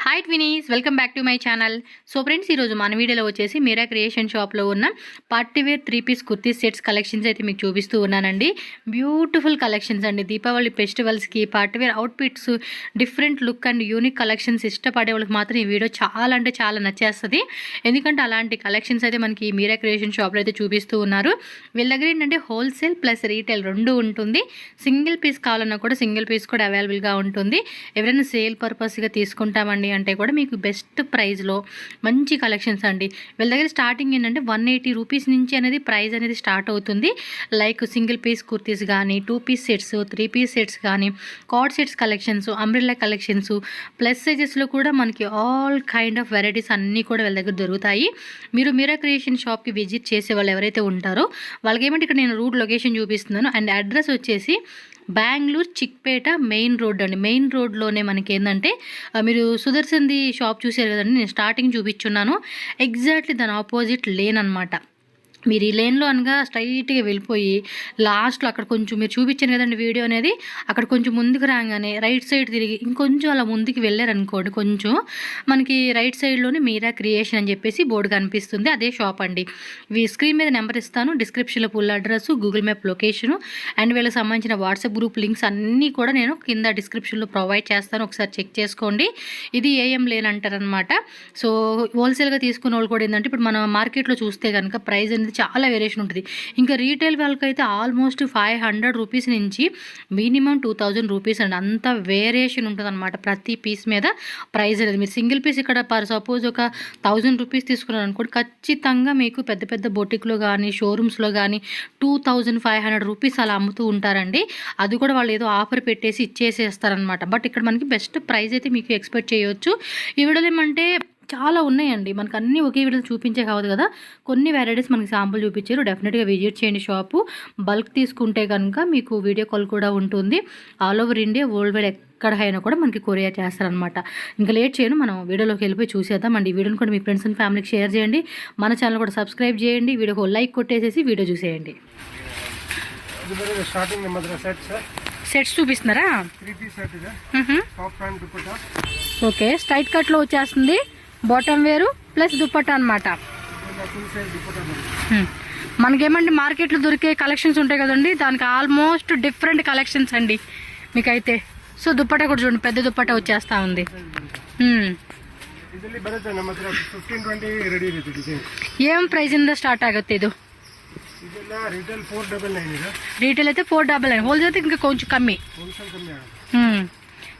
Hi ట్వినీస్, welcome back to my channel. So friends, ఈరోజు మన వీడియోలో వచ్చేసి మీరా క్రియేషన్ షాప్లో ఉన్న పార్టీవేర్ 3-పీస్ కుర్తీ సెట్స్ కలెక్షన్స్ అయితే మీకు చూపిస్తూ ఉన్నానండి. బ్యూటిఫుల్ కలెక్షన్స్ అండి. దీపావళి ఫెస్టివల్స్కి partywear outfits, different look and unique collections ఇష్టపడే వాళ్ళకి మాత్రం ఈ వీడియో చాలా అంటే చాలా నచ్చేస్తుంది. ఎందుకంటే అలాంటి కలెక్షన్స్ అయితే మనకి మీరా క్రియేషన్ షాప్లో అయితే చూపిస్తూ ఉన్నారు. వీళ్ళ దగ్గర ఏంటంటే హోల్సేల్ ప్లస్ రీటైల్ రెండు ఉంటుంది. సింగిల్ పీస్ కావాలన్నా కూడా సింగిల్ పీస్ కూడా అవైలబుల్గా ఉంటుంది. ఎవరైనా సేల్ పర్పస్గా తీసుకుంటామండి అంటే కూడా మీకు బెస్ట్ ప్రైస్లో మంచి కలెక్షన్స్ అండి. వీళ్ళ దగ్గర స్టార్టింగ్ ఏంటంటే 180 రూపీస్ నుంచి అనేది ప్రైస్ అనేది స్టార్ట్ అవుతుంది. లైక్ సింగిల్ పీస్ కుర్తీస్ కానీ, 2-పీస్ సెట్స్, 3-పీస్ సెట్స్ కానీ, coord sets collections, umbrella collections, plus సైజెస్లో కూడా మనకి ఆల్ కైండ్ ఆఫ్ వెరైటీస్ అన్నీ కూడా వీళ్ళ దగ్గర దొరుకుతాయి. మీరు మీరా క్రియేషన్ షాప్కి విజిట్ చేసే వాళ్ళు ఎవరైతే ఉంటారో వాళ్ళకి ఏమంటే ఇక్కడ నేను రూట్ లొకేషన్ చూపిస్తున్నాను. అండ్ అడ్రస్ వచ్చేసి బెంగళూరు చిక్పేట మెయిన్ రోడ్ అండి. మెయిన్ రోడ్లోనే మనకి ఏంటంటే మీరు సుదర్శన్ది షాప్ చూసారు కదండి, నేను స్టార్టింగ్ చూపించున్నాను. ఎగ్జాక్ట్లీ దాని ఆపోజిట్ లేన్ అనమాట. మీరు ఈ లేన్లో అనగా స్ట్రైట్గా వెళ్ళిపోయి లాస్ట్లో అక్కడ కొంచెం మీరు చూపించాను కదండి వీడియో అనేది, అక్కడ కొంచెం ముందుకు రాగానే రైట్ సైడ్ తిరిగి ఇంకొంచెం అలా ముందుకు వెళ్ళారనుకోండి, కొంచెం మనకి రైట్ సైడ్లోనే మీరా క్రియేషన్ అని చెప్పేసి బోర్డు కనిపిస్తుంది. అదే షాప్ అండి. స్క్రీన్ మీద నెంబర్ ఇస్తాను, డిస్క్రిప్షన్లో full address, Google map location and వీళ్ళకి సంబంధించిన వాట్సాప్ గ్రూప్ లింక్స్ అన్నీ కూడా నేను కింద డిస్క్రిప్షన్లో ప్రొవైడ్ చేస్తాను. ఒకసారి చెక్ చేసుకోండి. ఇది ఏఎం లేన్ అంటారనమాట. సో హోల్సేల్గా తీసుకున్న వాళ్ళు కూడా ఏంటంటే ఇప్పుడు మన మార్కెట్లో చూస్తే కనుక ప్రైస్ అనేది చాలా వేరియేషన్ ఉంటుంది. ఇంకా రీటైల్ వాళ్ళకైతే ఆల్మోస్ట్ 500 రూపీస్ నుంచి మినిమం 2000 రూపీస్ అండి. అంత వేరియేషన్ ఉంటుంది అనమాట ప్రతి పీస్ మీద ప్రైస్ అనేది. మీరు సింగిల్ పీస్ ఇక్కడ సపోజ్ ఒక 1000 రూపీస్ తీసుకున్నారు అనుకోండి, ఖచ్చితంగా మీకు పెద్ద పెద్ద బొటిక్లో కానీ షోరూమ్స్లో కానీ 2500 రూపీస్ అలా అమ్ముతూ ఉంటారండి. అది కూడా వాళ్ళు ఏదో ఆఫర్ పెట్టేసి ఇచ్చేసేస్తారనమాట. బట్ ఇక్కడ మనకి బెస్ట్ ప్రైస్ అయితే మీకు ఎక్స్పెక్ట్ చేయొచ్చు. ఈ వీడియోలో ఏమంటే చాలా ఉన్నాయండి, మనకు అన్నీ ఒకే వీడియో చూపించే కావదు కదా, కొన్ని వెరైటీస్ మనకి శాంపుల్ చూపించారు. డెఫినెట్గా విజిట్ చేయండి షాపు. బల్క్ తీసుకుంటే కనుక మీకు వీడియో కాల్ కూడా ఉంటుంది. All over India, world wide ఎక్కడ అయినా కూడా మనకి కొరియర్ చేస్తారనమాట. ఇంకా లేట్ చేయను, మనం వీడియోలోకి వెళ్ళిపోయి చూసేద్దాం అండి. ఈ వీడియోని కూడా మీ ఫ్రెండ్స్ అండ్ ఫ్యామిలీకి షేర్ చేయండి. మన ఛానల్ కూడా సబ్స్క్రైబ్ చేయండి. వీడియోకి లైక్ కొట్టేసేసి వీడియో చూసేయండి. సెట్స్ చూపిస్తున్నారా? ఓకే, స్ట్రైట్ కట్లో వచ్చేస్తుంది. బాటమ్ వేరు ప్లస్ దుప్పట్టా అనమాట. మనకేమండి మార్కెట్లో దొరికే కలెక్షన్స్ ఉంటాయి కదండి, దానికి ఆల్మోస్ట్ డిఫరెంట్ కలెక్షన్స్ అండి మీకైతే. సో దుప్పట్టా కూడా చూడండి, పెద్ద దుప్పట్టా వచ్చేస్తా ఉంది. ఏం ప్రైಸ್ ಇಂದ ಸ್ಟಾರ್ಟ್ ಆಗುತ್ತೆ ಇದು? రీటైల్ అయితే 499, హోల్సేల్ అయితే ఇంకా కొంచెం కమ్మి.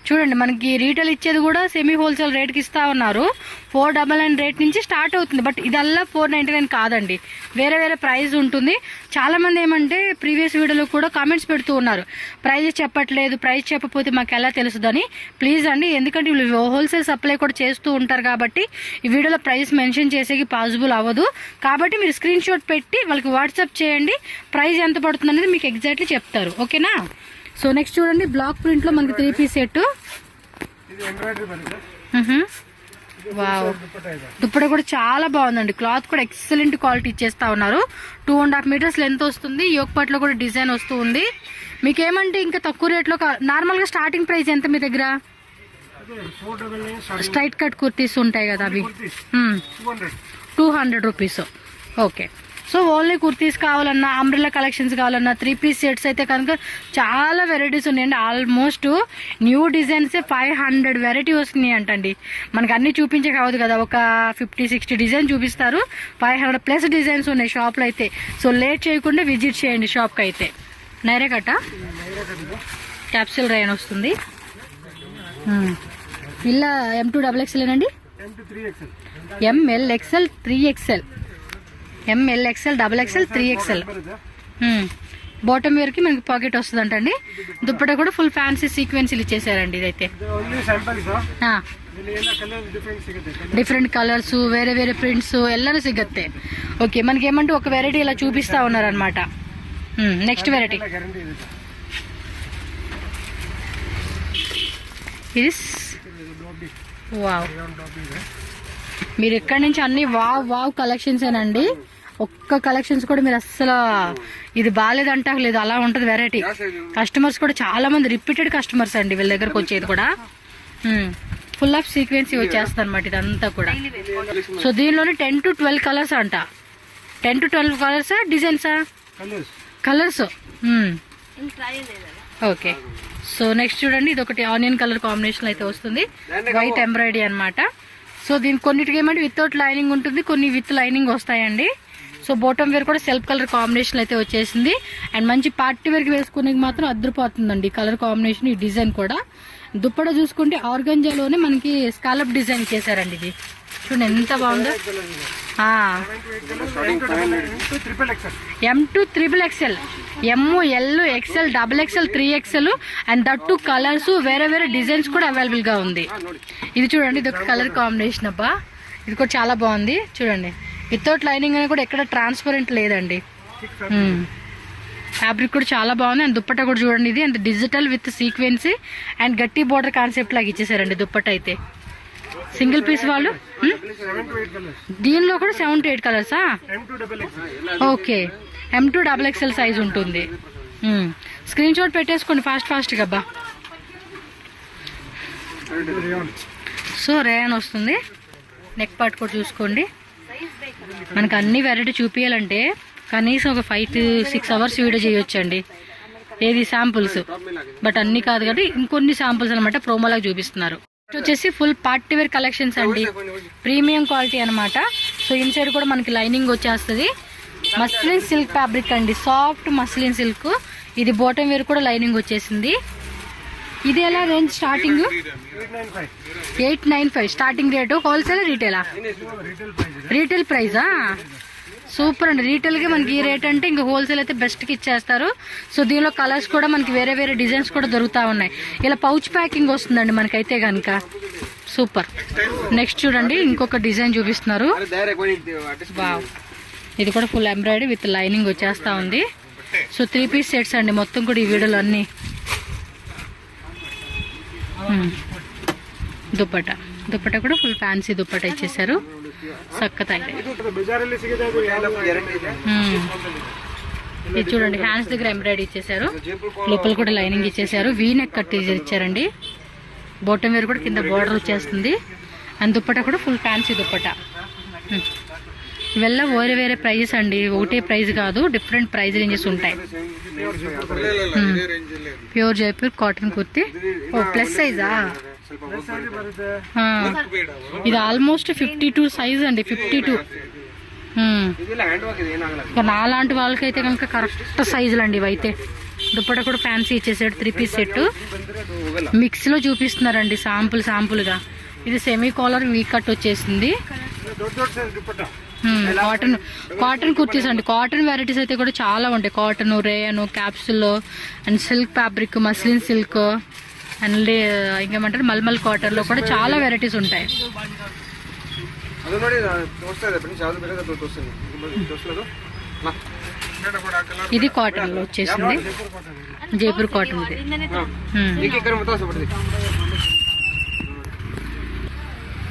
చూడండి, మనకి రీటైల్ ఇచ్చేది కూడా సెమీ హోల్సేల్ రేట్కి ఇస్తా ఉన్నారు. 499 రేట్ నుంచి స్టార్ట్ అవుతుంది. బట్ ఇదల్లా 499 కాదండి, వేరే వేరే ప్రైస్ ఉంటుంది. చాలామంది ఏమంటే ప్రీవియస్ వీడియోలో కూడా కామెంట్స్ పెడుతూ ఉన్నారు, ప్రైస్ చెప్పట్లేదు, ప్రైస్ చెప్పకపోతే మాకు ఎలా తెలుస్తుందని. ప్లీజ్ అండి, ఎందుకంటే వీళ్ళు హోల్సేల్ సప్లై కూడా చేస్తూ ఉంటారు కాబట్టి ఈ వీడియోలో ప్రైస్ మెన్షన్ చేసేకి పాసిబుల్ అవ్వదు. కాబట్టి మీరు స్క్రీన్ షాట్ పెట్టి వాళ్ళకి వాట్సాప్ చేయండి, ప్రైస్ ఎంత పడుతుంది అనేది మీకు ఎగ్జాక్ట్లీ చెప్తారు. ఓకేనా? సో నెక్స్ట్ చూడండి, బ్లాక్ ప్రింట్లో మనకి 3-పీస్ సెట్. వావ్, దుప్పట కూడా చాలా బాగుందండి. క్లాత్ కూడా ఎక్సలెంట్ క్వాలిటీ ఇచ్చేస్తా ఉన్నారు. 2.5 మీటర్స్ లెంత్ వస్తుంది. యోక్ పట్లో కూడా డిజైన్ వస్తూ ఉంది. మీకేమంటే ఇంకా తక్కువ రేట్లో నార్మల్గా స్టార్టింగ్ ప్రైస్ ఎంత మీ దగ్గర? స్ట్రైట్ కట్ కుర్తీస్ ఉంటాయి కదా, అవి 200 rupees. Okay, so only kurtis కావాలన్నా, అంబ్రెల్లా కలెక్షన్స్ కావాలన్నా, 3-పీస్ సెట్స్ అయితే కనుక చాలా వెరైటీస్ ఉన్నాయండి. ఆల్మోస్ట్ న్యూ డిజైన్సే 500 వెరైటీ వస్తున్నాయి అంటండి. మనకు అన్నీ చూపించే కావద్దు కదా, ఒక 50-60 డిజైన్ చూపిస్తారు. 500 ప్లస్ డిజైన్స్ ఉన్నాయి షాప్లో అయితే. సో లేట్ చేయకుండా విజిట్ చేయండి షాప్కి అయితే. నైరా కట్ట క్యాప్సూల్ రైన్ వస్తుంది. ఇలా M2XXL అండి, ML XL 3XL, ML XL XXL 3XL. Bottom వేర్కి మనకి పాకెట్ వస్తుంది అంటండి. దుప్పట కూడా ఫుల్ ఫ్యాన్సీ సీక్వెన్సీలు ఇచ్చేసారండి. ఇదైతే డిఫరెంట్ కలర్స్, వేరే వేరే ప్రింట్స్ ಎಲ್ಲರೂ ಸಿಗುತ್ತೆ. ఓకే, మనకి ఏమంటే ఒక వెరైటీ ఇలా చూపిస్తా ఉన్నారనమాట. నెక్స్ట్ వెరైటీ ఇది. వావ్, మీరు ఎక్కడి నుంచి అన్ని వావ్ కలెక్షన్స్ ఏనండి. ఒక్క కలెక్షన్స్ కూడా మీరు అస్సలు ఇది బాగాలేదంటా లేదు, అలా ఉంటుంది వెరైటీ. కస్టమర్స్ కూడా చాలా మంది రిపీటెడ్ కస్టమర్స్ అండి వీళ్ళ దగ్గరకు వచ్చేది కూడా. ఫుల్ ఆఫ్ సీక్వెన్సీ వచ్చేస్తుంది అనమాట ఇదంతా కూడా. సో దీనిలోనే 10 to 12 కలర్స్ అంట. 10 to 12 కలర్సా డిజైన్సా? కలర్స్. ఓకే. సో నెక్స్ట్ చూడండి, ఇది ఒకటి ఆనియన్ కలర్ కాంబినేషన్ అయితే వస్తుంది, వైట్ ఎంబ్రాయిడరీ అనమాట. సో దీనికి కొన్నిటికి ఏమంటే వితౌట్ లైనింగ్ ఉంటుంది, కొన్ని విత్ లైనింగ్ వస్తాయండి. సో బాటమ్ వేర్ కూడా సెల్ఫ్ కలర్ కాంబినేషన్ అయితే వచ్చేసింది. అండ్ మంచి పార్టీ వేర్కి వేసుకునేది మాత్రం అద్దరిపోతుందండి కలర్ కాంబినేషన్. ఈ డిజైన్ కూడా దుప్పట చూసుకుంటే ఆర్గంజాలోనే మనకి స్కాలప్ డిజైన్ చేశారండి. ఇది చూడండి ఎంత బాగుందో. M2 XXL, M, L, XL, XXL, 3XL and that colours వేరే వేరే డిజైన్స్ కూడా అవైలబుల్ గా ఉంది. ఇది చూడండి, ఇది ఒక కలర్ కాంబినేషన్ అబ్బా, ఇది కూడా చాలా బాగుంది. చూడండి వితౌట్ లైనింగ్ అని కూడా ఎక్కడ ట్రాన్స్పరెంట్ లేదండి. ఫ్యాబ్రిక్ కూడా చాలా బాగుంది. అండ్ దుప్పట్ట కూడా చూడండి, ఇది అండ్ డిజిటల్ విత్ సీక్వెన్సీ అండ్ గట్టి బోర్డర్ కాన్సెప్ట్ లాగా ఇచ్చేసారండి దుప్పట్ట అయితే. సింగిల్ పీస్ వాళ్ళు దీనిలో కూడా 7 to 8 కలర్సా? ఓకే. M2 XXL సైజ్ ఉంటుంది. స్క్రీన్ షాట్ పెట్టేసుకోండి ఫాస్ట్గా అబ్బా. సో రేయన్ వస్తుంది. నెక్ పార్ట్ కూడా చూసుకోండి. మనకు అన్ని వెరైటీ చూపించాలంటే కనీసం ఒక 5 to 6 hours వీడియో చేయొచ్చండి. ఏది శాంపుల్స్, బట్ అన్ని కాదు కాబట్టి ఇంకొన్ని శాంపుల్స్ అనమాట ప్రోమోలాగా చూపిస్తున్నారు. వచ్చేసి ఫుల్ పార్టీ వేర్ కలెక్షన్స్ అండి, ప్రీమియం క్వాలిటీ అనమాట. సో ఇన్సైడ్ కూడా మనకి లైనింగ్ వచ్చేస్తుంది. మస్లిన్ సిల్క్ ఫ్యాబ్రిక్ అండి, సాఫ్ట్ మస్లిన్ సిల్క్. ఇది బాటమ్ వేర్ కూడా లైనింగ్ వచ్చేసింది. ఇది ఎలా range starting? 895 starting rate. Wholesale రీటైలా? రీటైల్ ప్రైజా? సూపర్ అండి. రీటైల్గా మనకి ఈ రేట్ అంటే ఇంకా హోల్సేల్ అయితే బెస్ట్కి ఇచ్చేస్తారు. సో దీనిలో కలర్స్ కూడా మనకి వేరే వేరే డిజైన్స్ కూడా దొరుకుతూ ఉన్నాయి. ఇలా పౌచ్ ప్యాకింగ్ వస్తుందండి మనకైతే కనుక. సూపర్. నెక్స్ట్ చూడండి, ఇంకొక డిజైన్ చూపిస్తున్నారు. వావ్, ఇది కూడా ఫుల్ ఎంబ్రాయిడరీ విత్ లైనింగ్ వచ్చేస్తూ ఉంది. సో 3 piece సెట్స్ అండి మొత్తం కూడా ఈ వీడియోలో అన్నీ. దుప్పట కూడా ఫుల్ ఫ్యాన్సీ దుప్పట ఇచ్చేసారు. సక్కత ఇది చూడండి, హ్యాండ్స్ దగ్గర ఎంబ్రాయిడరీ ఇచ్చేసారు, లోపల కూడా లైనింగ్ ఇచ్చేసారు, వీ నెక్ కట్ ఇచ్చారండి. బాటమ్ వేర్ కూడా కింద బార్డర్ వచ్చేస్తుంది. అండ్ దుప్పట కూడా ఫుల్ ఫ్యాన్సీ దుప్పట. ఇవల్ల వేరే వేరే ప్రైజెస్ అండి, ఒకటే ప్రైజ్ కాదు, డిఫరెంట్ ప్రైజ్ రేంజెస్ ఉంటాయి. Pure Jaipur cotton kurti. ఓ ప్లస్ సైజా? ఇది ఆల్మోస్ట్ 52 సైజ్ అండి, 52. నాలాంటి వాళ్ళకైతే కనుక కరెక్ట్ సైజులు అండి ఇవైతే. దుప్పట కూడా ఫ్యాన్సీ ఇచ్చేసాడు, 3 piece సెట్. మిక్స్ లో చూపిస్తున్నారండి శాంపుల్గా. ఇది సెమీ కాలర్ వీ కట్ వచ్చేసింది. కాటన్ కుర్తీస్ అండి. కాటన్ వెరైటీస్ అయితే కూడా చాలా ఉంటాయి. Cotton, rayon, capsule and silk fabric, muslin silk and ఇంకేమంటారు మల్మల్ కాటన్ లో కూడా చాలా వెరైటీస్ ఉంటాయి. ఇది కాటన్ లో వచ్చేసింది, జైపూర్ కాటన్.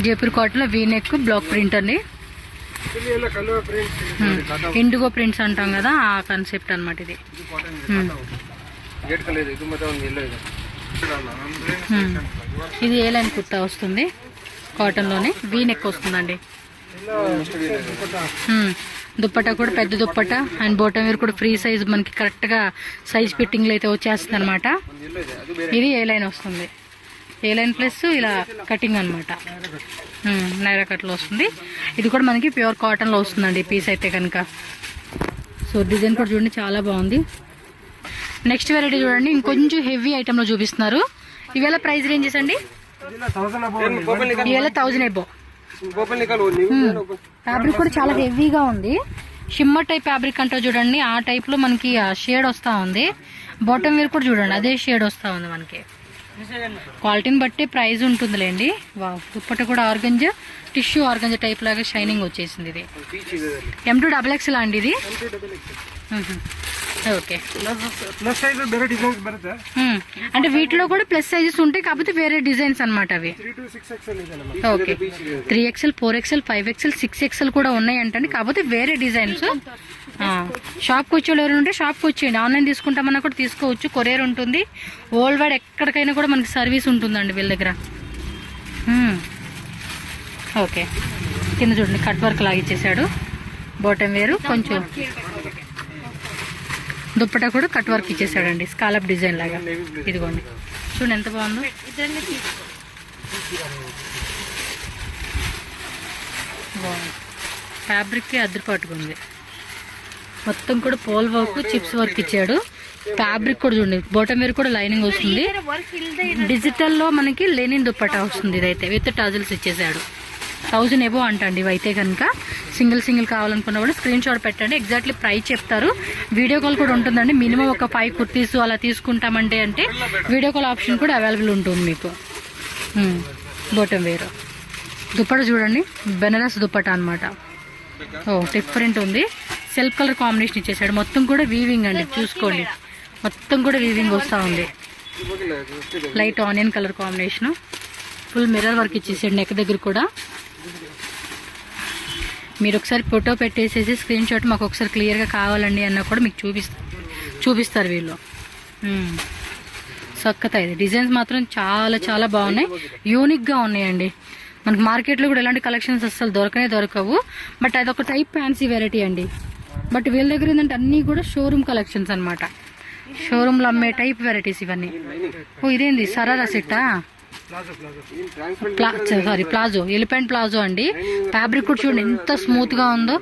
జైపూర్ కాటన్ లో వీ నెక్ బ్లాక్ ప్రింట్ అండి. ఇండిగో ప్రింట్స్ అంటాం కదా, ఆ కాన్సెప్ట్ అనమాట ఇది. ఇది ఏ లైన్ కుర్తా వస్తుంది, కాటన్ లోనే వీ నెక్ వస్తుందండి. దుప్పట కూడా పెద్ద దుప్పట అండ్ బాటమ్ వేర్ కూడా ఫ్రీ సైజ్ మనకి కరెక్ట్ గా సైజ్ ఫిట్టింగ్ లో అయితే వచ్చేస్తుంది అనమాట. ఇది ఏ లైన్ వస్తుంది, ఏ లైన్ ప్లస్ ఇలా కటింగ్ అనమాట, నైరా కట్ లో వస్తుంది. ఇది కూడా మనకి ప్యూర్ కాటన్ లో వస్తుందండి పీస్ అయితే కనుక. సో డిజైన్ కూడా చూడండి చాలా బాగుంది. నెక్స్ట్ వెరైటీ చూడండి, ఇంకొంచెం హెవీ ఐటమ్ లో చూపిస్తున్నారు. ఇవేళ ప్రైస్ రేంజెస్ అండి? ఇవేళ 1000 అబో. ఫ్యాబ్రిక్ కూడా చాలా హెవీగా ఉంది. షిమ్మర్ టైప్ ఫ్యాబ్రిక్ అంటూ చూడండి, ఆ టైప్ లో మనకి షేడ్ వస్తా ఉంది. బాటమ్ వేర్ కూడా చూడండి అదే షేడ్ వస్తా ఉంది మనకి. క్వాలిటీని బట్టి ప్రైస్ ఉంటుందిలేండి. వావ్, దుప్పట కూడా ఆర్గంజా, టిష్యూ ఆర్గంజా టైప్ లాగా షైనింగ్ వచ్చేసింది. ఇది M2 XXL అండి ఇది. ఓకే, అంటే వీటిలో కూడా ప్లస్ సైజెస్ ఉంటాయి, కాకపోతే వేరే డిజైన్స్ అనమాట అవి. Okay, 3XL, 4XL, 5XL, 6XL కూడా ఉన్నాయి అంటండి, కాకపోతే వేరే డిజైన్స్. షాప్కి వచ్చేవాళ్ళు ఎవరు ఉంటే షాప్కి వచ్చేయండి. ఆన్లైన్ తీసుకుంటామన్నా కూడా తీసుకోవచ్చు, కొరియర్ ఉంటుంది. వరల్డ్ వైడ్ ఎక్కడికైనా కూడా మనకి సర్వీస్ ఉంటుందండి వీళ్ళ దగ్గర. ఓకే, కింద చూడండి కట్ వర్క్ లాగా ఇచ్చేసాడు. బాటమ్ వేరు, కొంచెం దుప్పటా కూడా కట్ వర్క్ ఇచ్చేసాడండి, స్కాలప్ డిజైన్ లాగా. ఇదిగోండి చూడండి ఎంత బాగుందో. బాగుంది, ఫ్యాబ్రిక్కి అద్దరిపట్టుకుంది. మొత్తం కూడా పోల్ వర్క్, చిప్స్ వర్క్ ఇచ్చాడు. ఫ్యాబ్రిక్ కూడా చూడండి, బాటమ్ వేర్ కూడా లైనింగ్ వస్తుంది. డిజిటల్లో మనకి లెనిన్ దుప్పటా వస్తుంది. ఇదైతే విత్ టజల్స్ ఇచ్చేసాడు. 1000 ఎబో అంటండి ఇవైతే కనుక. సింగిల్ కావాలనుకున్న కూడా స్క్రీన్ షాట్ పెట్టండి, ఎగ్జాక్ట్లీ ప్రైస్ చెప్తారు. వీడియో కాల్ కూడా ఉంటుందండి. మినిమం ఒక 5 కుర్తీస్ అలా తీసుకుంటామంటే అంటే వీడియో కాల్ ఆప్షన్ కూడా అవైలబుల్ ఉంటుంది మీకు. బాటమ్ వేర్ దుప్పట చూడండి, బెనారస్ దుప్పట అనమాట. డిఫరెంట్ ఉంది. సెల్ఫ్ కలర్ కాంబినేషన్ ఇచ్చేసాడు. మొత్తం కూడా వీవింగ్ అండి, చూసుకోండి మొత్తం కూడా వీవింగ్ వస్తూ ఉంది. Light onion colour combination, full mirror work ఇచ్చేసాడు నెక్ దగ్గర కూడా. మీరు ఒకసారి ఫోటో పెట్టేసేసి స్క్రీన్ షాట్ మాకు ఒకసారి క్లియర్గా కావాలండి అన్నా కూడా మీకు చూపిస్తారు వీళ్ళు. సక్కత ఇది. డిజైన్స్ మాత్రం చాలా చాలా బాగున్నాయి, యూనిక్గా ఉన్నాయండి. మనకి మార్కెట్లో కూడా ఎలాంటి కలెక్షన్స్ అసలు దొరకవు. బట్ అదొక టైప్ ఫ్యాన్సీ వెరైటీ అండి. బట్ వీళ్ళ దగ్గర ఏంటంటే అన్నీ కూడా షోరూమ్ కలెక్షన్స్ అనమాట. షోరూమ్లో అమ్మే టైప్ వెరైటీస్ ఇవన్నీ. ఇదేంది సరారా సెట్టా? ప్లాజో, ఎలిఫెంట్ ప్లాజో అండి. ఫ్యాబ్రిక్ కూడా చూడండి ఎంత స్మూత్గా ఉందో.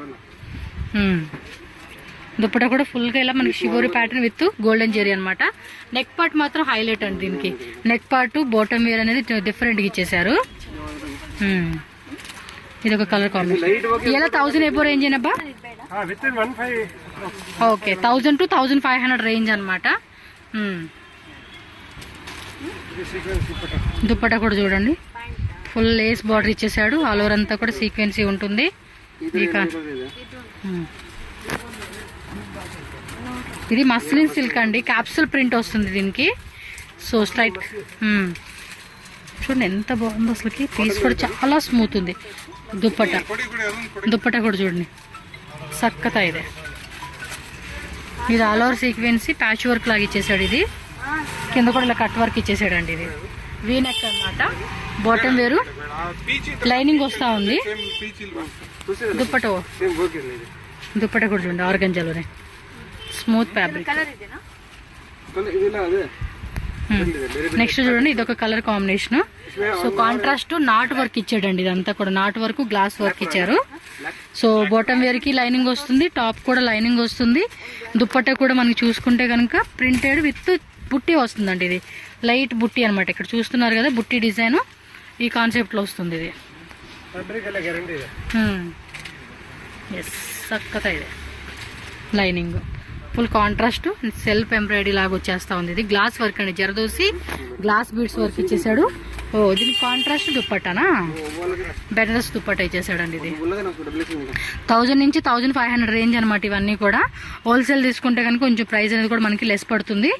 దుప్పట కూడా ఫుల్గా ఇలా మనకి shibori pattern with golden zari అనమాట. నెక్ పార్ట్ మాత్రం హైలైట్ అండి దీనికి. నెక్ పార్ట్ బాటమ్ వేర్ అనేది డిఫరెంట్గా ఇచ్చేసారు. ఇది ఒక కలర్ కాంబినేషన్. ఇలా 1000 ఎబో రేంజ్ ఏనబ్బా? ఓకే, 1000 to 1500 రేంజ్ అనమాట. దుప్పటా కూడా చూడండి ఫుల్ లేస్ బార్డర్ ఇచ్చేసాడు. ఆల్ ఓవర్ అంతా కూడా సీక్వెన్సీ ఉంటుంది. ఇది మస్లిన్ సిల్క్ అండి, క్యాప్సూల్ ప్రింట్ వస్తుంది దీనికి. సో స్ట్రైట్ చూడండి ఎంత బాగుంది అసలుకి. పీస్ కూడా చాలా స్మూత్ ఉంది. దుప్పటా కూడా చూడండి సక్కత. ఇది ఆల్ ఓవర్ సీక్వెన్సీ ప్యాచ్ వర్క్ లాగా ఇచ్చేసాడు. ఇది కింద కూడా ఇలా కట్ వర్క్ ఇచ్చేసాడు అండి. ఇది వీ నెక్ అనమాట. బాటమ్ వేరు లైనింగ్ వస్తూ ఉంది. దుప్పట కూడా చూడండి ఆర్గంజాలోనే స్మూత్ ఫ్యాబ్రిక్. నెక్స్ట్ చూడండి ఇదొక colour combination. So contrast not work ఇచ్చాడండి. ఇదంతా కూడా నాట్ వర్క్, గ్లాస్ వర్క్ ఇచ్చారు. సో బాటమ్ వేర్ కి లైనింగ్ వస్తుంది, టాప్ కూడా లైనింగ్ వస్తుంది. దుప్పట్టా కూడా మనకి చూసుకుంటే కనుక ప్రింటెడ్ విత్ బుట్టి వస్తుందండి. ఇది లైట్ బుట్టి అనమాట. ఇక్కడ చూస్తున్నారు కదా బుట్టి డిజైన్, ఈ కాన్సెప్ట్లో వస్తుంది ఇది. చక్కగా ఇది lining full contrast self embroidery లాగా వచ్చేస్తా ఉంది. ఇది గ్లాస్ వర్క్ అండి, జరదోసి గ్లాస్ బీడ్స్ వర్క్ ఇచ్చేసాడు. దీనికి కాంట్రాస్ట్ దుప్పట్టానా, బెనారస్ దుప్పట్ట ఇచ్చేసాడండి. ఇది 1000 నుంచి 1500 రేంజ్ అనమాట. ఇవన్నీ కూడా హోల్సేల్ తీసుకుంటే కనుక కొంచెం ప్రైస్ అనేది కూడా మనకి లెస్ పడుతుంది.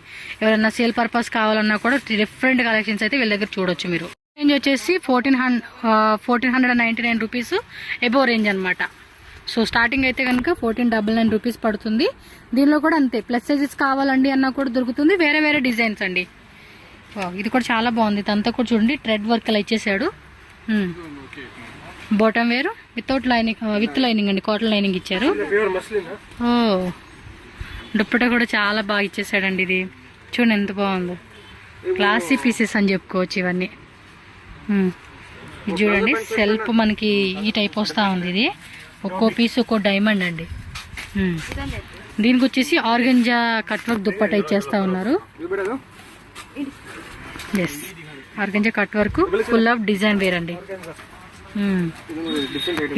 ఎవరైనా సేల్ పర్పస్ కావాలన్నా కూడా డిఫరెంట్ కలెక్షన్స్ అయితే వీళ్ళ దగ్గర చూడొచ్చు మీరు. రేంజ్ వచ్చేసి 1499 రూపీస్ ఎబో రేంజ్ అనమాట. సో స్టార్టింగ్ అయితే కనుక 1499 రూపీస్ పడుతుంది. దీనిలో కూడా అంతే, ప్లస్ సైజెస్ కావాలండి అన్నా కూడా దొరుకుతుంది. వేరే వేరే డిజైన్స్ అండి. ఇది కూడా చాలా బాగుంది. ఇదంతా కూడా చూడండి థ్రెడ్ వర్క్ అలా ఇచ్చేసాడు. బాటమ్ వేరు వితౌట్ లైనింగ్, విత్ లైనింగ్ అండి, కాటన్ లైనింగ్ ఇచ్చారు. దుప్పటా కూడా చాలా బాగా ఇచ్చేసాడండి. ఇది చూడండి ఎంత బాగుందో, క్లాసీ పీసెస్ అని చెప్పుకోవచ్చు ఇవన్నీ. ఇది చూడండి సెల్ఫ్ మనకి ఈ టైప్ వస్తూ ఉంది. ఇది ఒక్కో పీస్ ఒక్కో డైమండ్ అండి. దీనికి వచ్చేసి ఆర్గంజా కట్ వర్క్ దుప్పటా ఇచ్చేస్తా ఉన్నారు. Yes, organza cut work full of design wear అండి.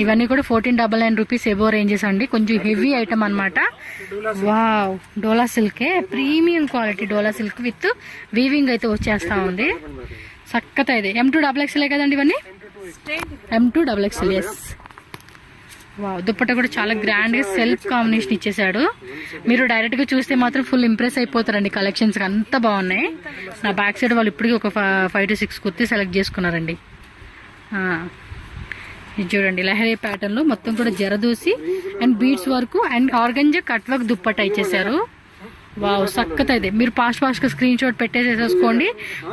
ఇవన్నీ కూడా 1499 రూపీస్ ఎబో రేంజెస్ అండి. కొంచెం హెవీ ఐటమ్ అనమాట. వావ్, డోలా సిల్కే, premium quality Dola silk with weaving అయితే వచ్చేస్తా ఉంది. చక్కగా ఇది M2XXL కదండి ఇవన్నీ, M2XXL. Yes, wow. దుప్పట్ట కూడా చాలా గ్రాండ్గా సెల్ఫ్ కాంబినేషన్ ఇచ్చేసాడు. మీరు డైరెక్ట్గా చూస్తే మాత్రం ఫుల్ ఇంప్రెస్ అయిపోతారండి. కలెక్షన్స్ అంత బాగున్నాయి. నా బ్యాక్ సైడ్ వాళ్ళు ఇప్పటికీ ఒక 5 to 6 కుర్తీ సెలెక్ట్ చేసుకున్నారండి. ఇది చూడండి లహరీ ప్యాటర్న్లో మొత్తం కూడా zardozi and beads work and organza cut work dupatta ఇచ్చేసారు. వావ్ సక్కత అయితే మీరు ఫాస్ట్గా స్క్రీన్ షాట్ పెట్టేసేసుకోండి.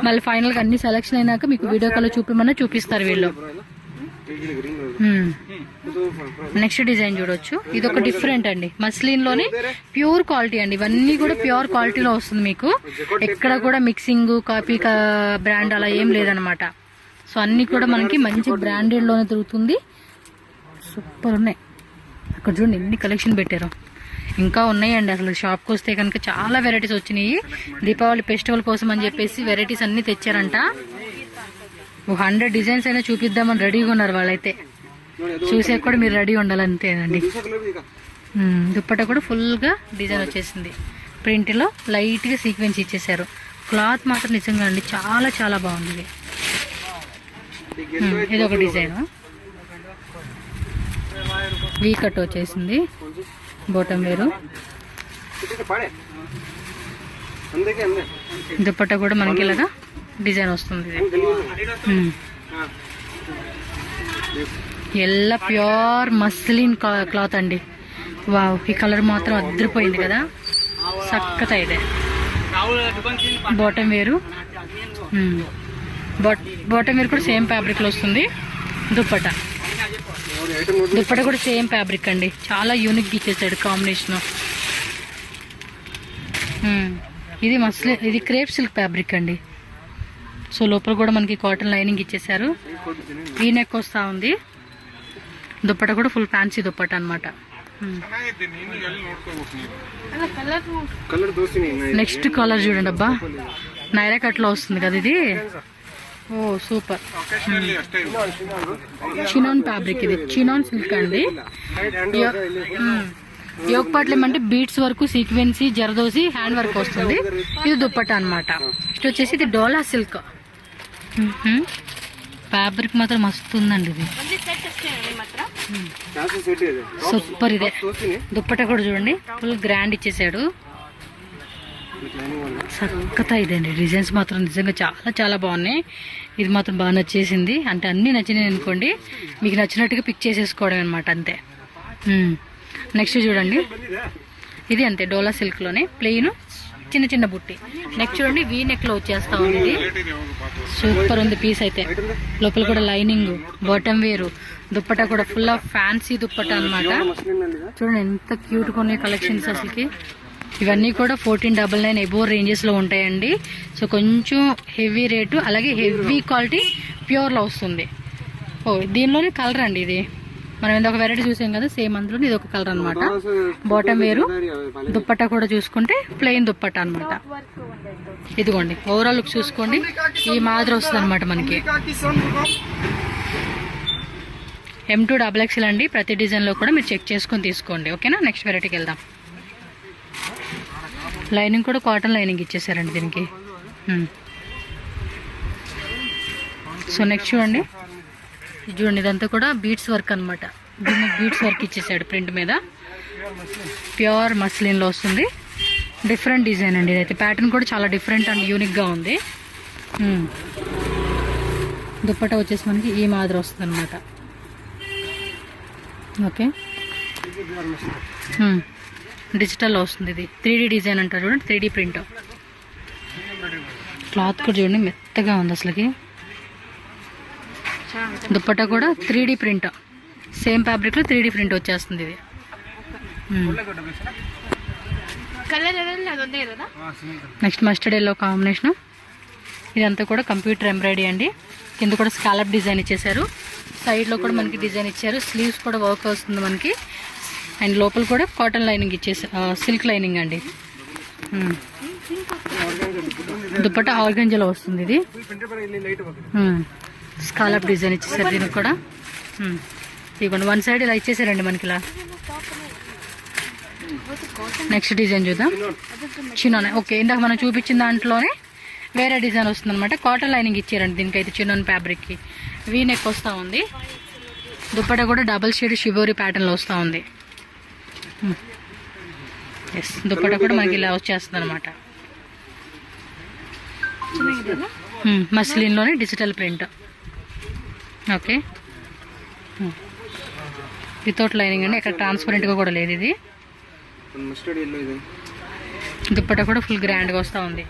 మళ్ళీ ఫైనల్గా అన్ని సెలెక్షన్ అయినాక మీకు వీడియో కాల్ చూపిస్తారు వీళ్ళు. నెక్స్ట్ డిజైన్ చూడొచ్చు. ఇది ఒక డిఫరెంట్ అండి, మస్లిన్ లోనే ప్యూర్ క్వాలిటీ అండి. ఇవన్నీ కూడా ప్యూర్ క్వాలిటీలో వస్తుంది మీకు. ఎక్కడ కూడా మిక్సింగ్ కాపీ బ్రాండ్ అలా ఏం లేదనమాట. సో అన్ని కూడా మనకి మంచి బ్రాండెడ్ లోనే దొరుకుతుంది. సూపర్ ఉన్నాయి. అక్కడ చూడండి ఎన్ని కలెక్షన్ పెట్టారు. ఇంకా ఉన్నాయండి. అసలు షాప్కి వస్తే కనుక చాలా వెరైటీస్ వచ్చినాయి. దీపావళి ఫెస్టివల్ కోసం అని చెప్పేసి వెరైటీస్ అన్ని తెచ్చారంట. 100 డిజైన్స్ అయినా చూపిద్దామని రెడీగా ఉన్నారు వాళ్ళైతే. చూసే కూడా మీరు రెడీ ఉండాలంతేనండి. దుప్పట కూడా ఫుల్గా డిజైన్ వచ్చేసింది. ప్రింట్లో లైట్గా సీక్వెన్స్ ఇచ్చేసారు. క్లాత్ మాత్రం నిజంగా అండి చాలా చాలా బాగుంది. ఇది ఒక డిజైన్ వీ కట్ వచ్చేసింది. బాటమ్ వేరు. దుప్పట కూడా మనకి ఇలాగా డిజైన్ వస్తుంది. ఎల్ల ప్యూర్ మస్లిన్ క్లాత్ అండి. వావ్ ఈ కలర్ మాత్రం అదిరిపోయింది కదా, సక్కత ఇదే. బాటమ్ వేరు. బాటమ్ వేరు కూడా సేమ్ ఫ్యాబ్రిక్ లో వస్తుంది. దుప్పట కూడా సేమ్ ఫ్యాబ్రిక్ అండి. చాలా యూనిక్ ఇచ్చేసాడు కాంబినేషన్. ఇది మస్లిన్, ఇది క్రేప్ సిల్క్ ఫ్యాబ్రిక్ అండి. సో లోపల కూడా మనకి కాటన్ లైనింగ్ ఇచ్చేసారు. వీ నెక్ వస్తూ ఉంది. దుప్పట కూడా ఫుల్ ఫ్యాన్సీ దుప్పట అనమాట. నెక్స్ట్ కలర్ చూడండి అబ్బా, నైరా కట్లో వస్తుంది కదా ఇది. ఓ సూపర్. చినాన్ ఫ్యాబ్రిక్, ఇది చినాన్ సిల్క్ అండి. యోగ్ పాటలు ఏమంటే బీట్స్ వరకు సీక్వెన్సీ జరదోసి హ్యాండ్ వర్క్ వస్తుంది. ఇది దుప్పట అనమాట. నెక్స్ట్ వచ్చేసి ఇది డోలా సిల్క్ ఫ్యాబ్రిక్ మాత్రం మస్తు ఉందండి. ఇది సూపర్. ఇదే దుప్పట కూడా చూడండి ఫుల్ గ్రాండ్ ఇచ్చేసాడు. సక్కత ఇదండి. డిజైన్స్ మాత్రం నిజంగా చాలా చాలా బాగున్నాయి. ఇది మాత్రం బాగా నచ్చేసింది. అంటే అన్నీ నచ్చినాయి అనుకోండి, మీకు నచ్చినట్టుగా పిక్ చేసేసుకోవడం అనమాట అంతే. నెక్స్ట్ చూడండి, ఇది అంతే డోలా సిల్క్ లోనే ప్లెయిన్ చిన్న చిన్న బుట్టి. నెక్స్ట్ చూడండి వీ నెక్ లో వచ్చేస్తా ఉంది. ఇది సూపర్ ఉంది పీస్ అయితే. లోపల కూడా లైనింగ్, బాటమ్ వేరు. దుప్పట కూడా ఫుల్ ఆఫ్ ఫ్యాన్సీ దుప్పట అనమాట. చూడండి ఎంత క్యూట్ గా ఉన్నాయి కలెక్షన్స్ అసలుకి. ఇవన్నీ కూడా 1499 ఎబో రేంజెస్ లో ఉంటాయండి. సో కొంచెం హెవీ రేటు, అలాగే హెవీ క్వాలిటీ ప్యూర్ లో వస్తుంది. ఓ దీనిలోనే కలర్ అండి. ఇది మనం ఇంకొక వెరైటీ చూసాం కదా, సేమ్ అందులో ఇది ఒక కలర్ అనమాట. బాటమ్ వేరు. దుప్పట్ట కూడా చూసుకుంటే ప్లెయిన్ దుప్పట్ట అనమాట. ఇదిగోండి ఓవరాల్ లుక్ చూసుకోండి, ఈ మాదిరి వస్తుంది అనమాట మనకి. M2 XXL అండి. ప్రతి డిజైన్లో కూడా మీరు చెక్ చేసుకొని తీసుకోండి, ఓకేనా. నెక్స్ట్ వెరైటీకి వెళ్దాం. లైనింగ్ కూడా కాటన్ లైనింగ్ ఇచ్చేసారండి దీనికి. సో నెక్స్ట్ చూడండి, చూడండి ఇదంతా కూడా బీట్స్ వర్క్ అనమాట. దీన్ని బీట్స్ వర్క్ ఇచ్చేసాడు ప్రింట్ మీద. ప్యూర్ మస్లిన్లో వస్తుంది. డిఫరెంట్ డిజైన్ అండి ఇదైతే. ప్యాటర్న్ కూడా చాలా డిఫరెంట్ అండ్ యూనిక్గా ఉంది. దుప్పట వచ్చేసి మనకి ఈ మాదిరి వస్తుంది అనమాట. ఓకే, డిజిటల్లో వస్తుంది. ఇది 3D డిజైన్ అంటారు చూడండి, 3D ప్రింట్. క్లాత్ కూడా చూడండి మెత్తగా ఉంది అసలుకి. దుప్పట కూడా 3D ప్రింట్, సేమ్ ఫ్యాబ్రిక్లో 3D ప్రింట్ వచ్చేస్తుంది ఇది. Next mustard yellow combination. ఇదంతా కూడా కంప్యూటర్ ఎంబ్రాయిడరీ అండి. కింద కూడా స్కాలప్ డిజైన్ ఇచ్చేసారు. సైడ్లో కూడా మనకి డిజైన్ ఇచ్చారు. స్లీవ్స్ కూడా వర్క్ వస్తుంది మనకి. అండ్ లోపల కూడా కాటన్ లైనింగ్ ఇచ్చేసారు, సిల్క్ లైనింగ్ అండి. దుప్పట ఆర్గంజాలో వస్తుంది ఇది. స్కాలప్ డిజైన్ ఇచ్చేసారు దీనికి కూడా. ఇదిగోండి వన్ సైడ్ ఇలా ఇచ్చేసారండి మనకి ఇలా. నెక్స్ట్ డిజైన్ చూద్దాం. చిన్నోనే ఓకే, ఇందాక మనం చూపించిన దాంట్లోనే వేరే డిజైన్ వస్తుంది అనమాట. కాటన్ లైనింగ్ ఇచ్చారండి దీనికైతే. చిన్నోన్ ఫ్యాబ్రిక్కి వీ నెక్ వస్తూ ఉంది. దుప్పట కూడా డబల్ షేడ్ షివోరీ ప్యాటర్న్లో వస్తూ ఉంది. ఎస్, దుప్పట కూడా మనకి ఇలా వచ్చేస్తుంది అనమాట. మస్లిన్లోనే digital print. Okay, without lining అండి. ఇక్కడ ట్రాన్స్పరెంట్గా కూడా లేదు ఇది. దుప్పట కూడా ఫుల్ గ్రాండ్గా వస్తూ ఉంది.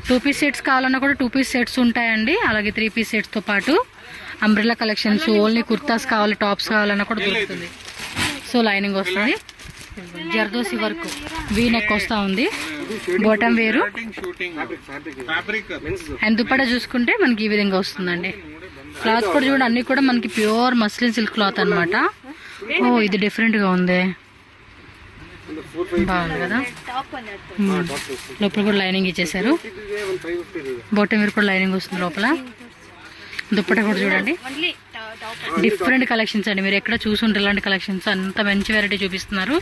2 పీస్ సెట్స్ కావాలన్నా కూడా 2 పీస్ సెట్స్ ఉంటాయండి. అలాగే 3 పీస్ సెట్స్తో పాటు అంబ్రెల్లా కలెక్షన్స్, ఓన్లీ కుర్తాస్ కావాలి, టాప్స్ కావాలన్నా కూడా దొరుకుతుంది. సో లైనింగ్ వస్తుంది, జర్దోసి వర్క్, వీ నెక్ వస్తూ ఉంది, బాటమ్ వేరు. అండ్ దుప్పట చూసుకుంటే మనకి ఈ విధంగా వస్తుందండి. క్లాత్ కూడా చూడండి, అన్ని కూడా మనకి ప్యూర్ మస్లిన్ సిల్క్ క్లాత్ అనమాట. ఓ ఇది డిఫరెంట్గా ఉంది, బాగుంది కదా. లోపల కూడా లైనింగ్ ఇచ్చేసారు, బాటమ్ వేరు కూడా లైనింగ్ వస్తుంది లోపల. దుప్పట కూడా చూడండి, డిఫరెంట్ కలెక్షన్స్ అండి. మీరు ఎక్కడ చూసుంటారు ఇలాంటి కలెక్షన్స్, అంత మంచి వెరైటీ చూపిస్తున్నారు.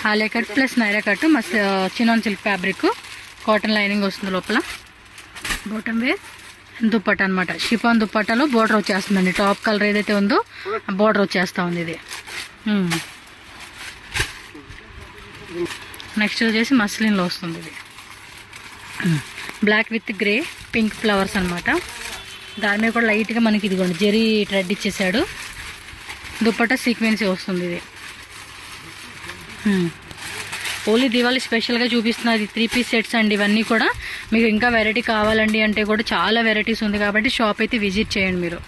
Alia cut plus Naira cut, మస్త్ chinon silk fabric, cotton lining వస్తుంది లోపల. బాటమ్ వేర్ దుప్పట అనమాట, షిఫాన్ దుప్పటాలో బోర్డర్ వచ్చేస్తుందండి. టాప్ కలర్ ఏదైతే ఉందో ఆ బోర్డర్ వచ్చేస్తూ ఉంది ఇది. నెక్స్ట్ వచ్చేసి మస్లిన్లో వస్తుంది ఇది, black with grey pink flowers అనమాట. దాని మీద కూడా లైట్గా మనకి ఇదిగోండి జరీ థ్రెడ్ ఇచ్చేసాడు. దుప్పట సీక్వెన్సీ వస్తుంది ఇది. ఓన్లీ దివాళీ స్పెషల్గా చూపిస్తున్నది 3 పీస్ సెట్స్ అండి. ఇవన్నీ కూడా మీకు ఇంకా వెరైటీ కావాలండి అంటే కూడా చాలా వెరైటీస్ ఉంది కాబట్టి షాప్ అయితే విజిట్ చేయండి మీరు.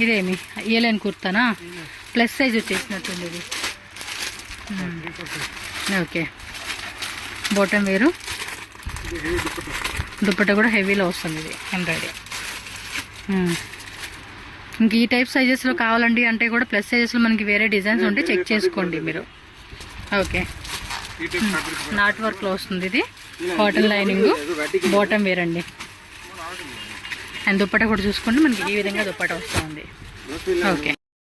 ఇదేమి ఏలైన్ కుర్తానా, ప్లస్ సైజ్ వచ్చేసినట్టుంది ఇది. ఓకే, బాటమ్ వేరు, దుప్పట కూడా హెవీలో వస్తుంది ఇది ఎంబ్రాయిడరీ. ఇంక ఈ టైప్ సైజెస్లో కావాలండి అంటే కూడా ప్లస్ సైజెస్లో మనకి వేరే డిజైన్స్ ఉంటే చెక్ చేసుకోండి మీరు. ఓకే, నాట్ వర్క్లో వస్తుంది ఇది, కాటన్ లైనింగ్, బాటమ్ వేర్ అండి. అండ్ దుప్పట కూడా చూసుకోండి మనకి ఈ విధంగా దుప్పట వస్తుంది. ఓకే,